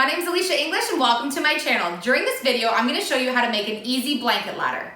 My name is Elysia English and welcome to my channel. During this video, I'm going to show you how to make an easy blanket ladder.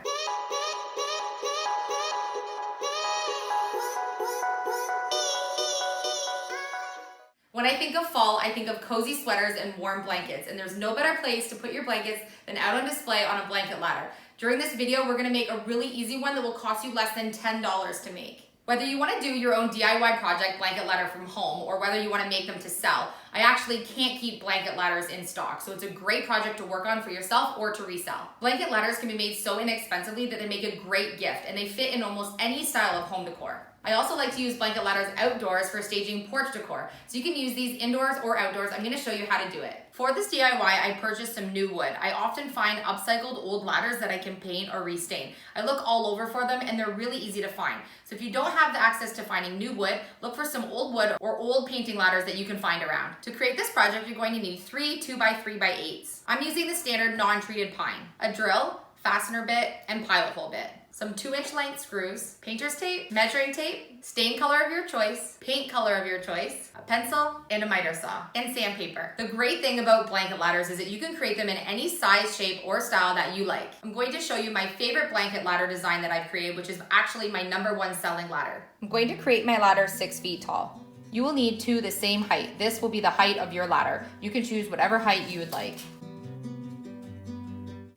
When I think of fall, I think of cozy sweaters and warm blankets, and there's no better place to put your blankets than out on display on a blanket ladder. During this video, we're going to make a really easy one that will cost you less than $10 to make. Whether you want to do your own DIY project blanket ladder from home or whether you want to make them to sell, I actually can't keep blanket ladders in stock, so it's a great project to work on for yourself or to resell. Blanket ladders can be made so inexpensively that they make a great gift, and they fit in almost any style of home decor. I also like to use blanket ladders outdoors for staging porch decor, so you can use these indoors or outdoors. I'm going to show you how to do it. For this DIY, I purchased some new wood. I often find upcycled old ladders that I can paint or restain. I look all over for them and they're really easy to find. So if you don't have the access to finding new wood, look for some old wood or old painting ladders that you can find around. To create this project, you're going to need 3 2x3x8s. I'm using the standard non-treated pine, a drill, fastener bit, and pilot hole bit. Some 2-inch length screws, painter's tape, measuring tape, stain color of your choice, paint color of your choice, a pencil, and a miter saw, and sandpaper. The great thing about blanket ladders is that you can create them in any size, shape, or style that you like. I'm going to show you my favorite blanket ladder design that I've created, which is actually my #1 selling ladder. I'm going to create my ladder 6 feet tall. You will need 2 the same height. This will be the height of your ladder. You can choose whatever height you would like.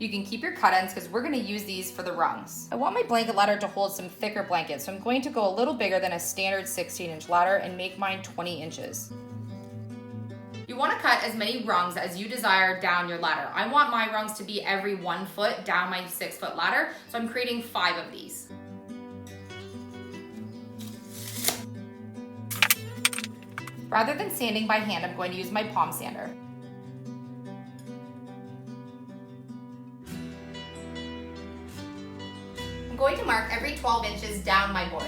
You can keep your cut-ins because we're going to use these for the rungs. I want my blanket ladder to hold some thicker blankets, so I'm going to go a little bigger than a standard 16-inch ladder and make mine 20 inches. You want to cut as many rungs as you desire down your ladder. I want my rungs to be every 1 foot down my 6-foot ladder, so I'm creating 5 of these. Rather than sanding by hand, I'm going to use my palm sander. I'm going to mark every 12 inches down my board.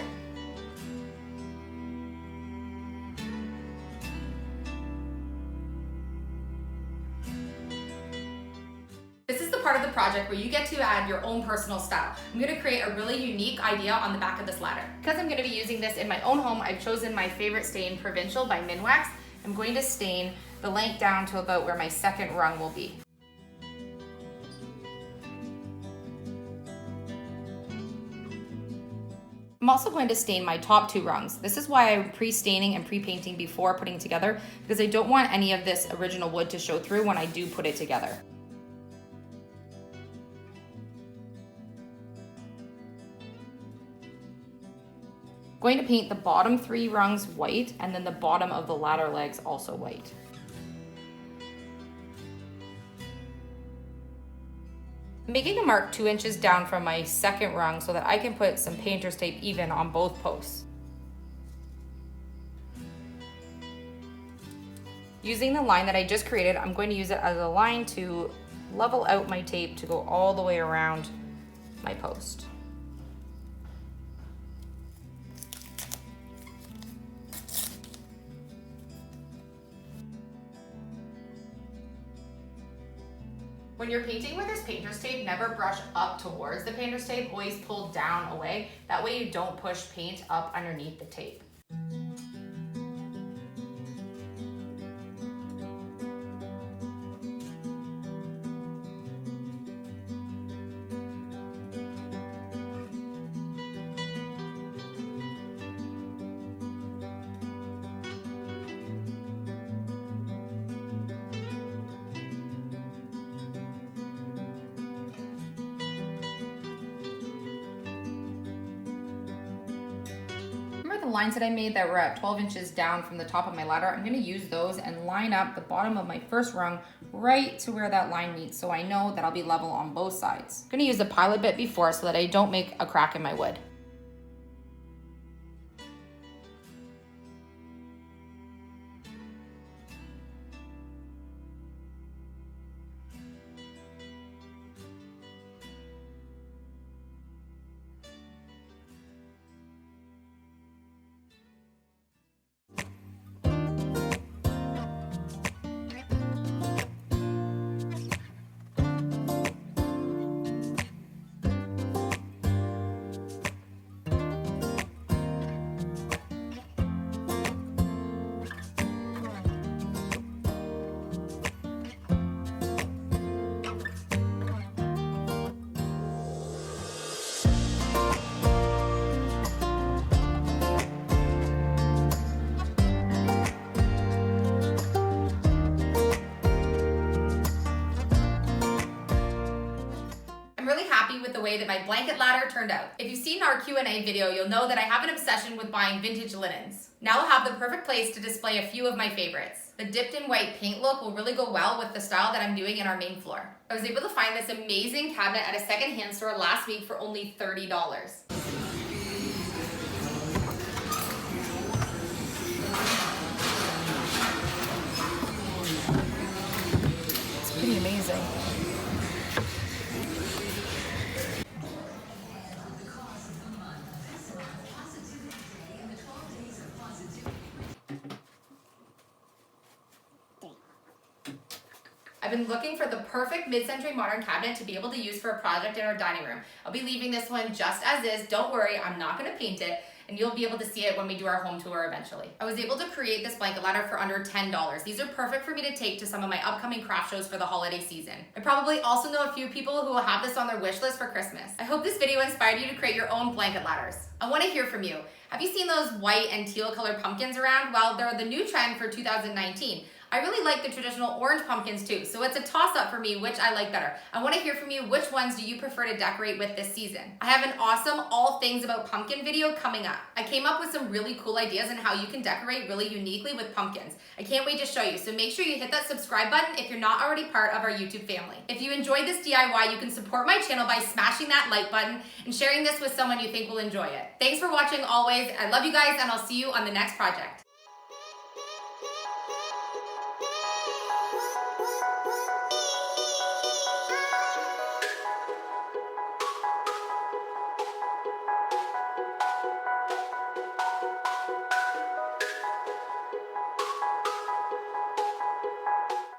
This is the part of the project where you get to add your own personal style. I'm going to create a really unique idea on the back of this ladder. Because I'm going to be using this in my own home, I've chosen my favorite stain, Provincial by Minwax. I'm going to stain the length down to about where my second rung will be. I'm also going to stain my top 2 rungs. This is why I'm pre-staining and pre-painting before putting together, because I don't want any of this original wood to show through when I do put it together. I'm going to paint the bottom 3 rungs white and then the bottom of the ladder legs also white. I'm making a mark 2 inches down from my second rung so that I can put some painter's tape even on both posts. Using the line that I just created, I'm going to use it as a line to level out my tape to go all the way around my post. When you're painting with this painter's tape, never brush up towards the painter's tape, always pull down away. That way you don't push paint up underneath the tape. The lines that I made that were at 12 inches down from the top of my ladder, I'm going to use those and line up the bottom of my first rung right to where that line meets, so I know that I'll be level on both sides. I'm going to use the pilot bit before so that I don't make a crack in my wood. the way that my blanket ladder turned out. If you've seen our Q&A video, you'll know that I have an obsession with buying vintage linens. Now I'll have the perfect place to display a few of my favorites. The dipped in white paint look will really go well with the style that I'm doing in our main floor. I was able to find this amazing cabinet at a secondhand store last week for only $30. Pretty amazing. I've been looking for the perfect mid-century modern cabinet to be able to use for a project in our dining room. I'll be leaving this one just as is, don't worry, I'm not gonna paint it, and you'll be able to see it when we do our home tour eventually. I was able to create this blanket ladder for under $10. These are perfect for me to take to some of my upcoming craft shows for the holiday season. I probably also know a few people who will have this on their wish list for Christmas. I hope this video inspired you to create your own blanket ladders. I wanna hear from you. Have you seen those white and teal colored pumpkins around? Well, they're the new trend for 2019. I really like the traditional orange pumpkins too, so it's a toss-up for me which I like better. I want to hear from you, which ones do you prefer to decorate with this season? I have an awesome all things about pumpkin video coming up. I came up with some really cool ideas on how you can decorate really uniquely with pumpkins. I can't wait to show you, so make sure you hit that subscribe button if you're not already part of our YouTube family. If you enjoyed this DIY, you can support my channel by smashing that like button and sharing this with someone you think will enjoy it. Thanks for watching always. I love you guys, and I'll see you on the next project.